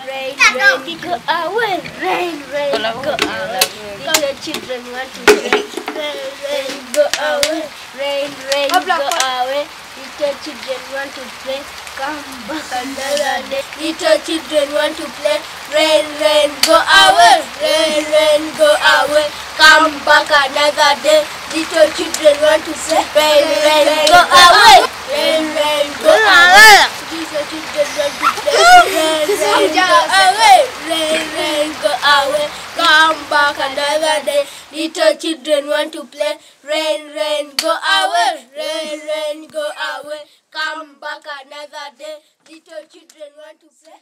rain, rain, go away. Rain, rain, go away. Little children want to play. Rain, rain, go away. Rain, rain, go away. Little children want to play. Come back another day. Little children want to play. Rain, rain, go away. Rain, rain, go away. Come back another day. Little children want to play. Rain, rain, go away. Rain, rain, go away. Little children want to play. Rain, rain, go away. Rain, rain, go away. Come back another day. Little children want to play. Rain, rain, go away. Rain, rain, go away. Come back another day. Little children want to play.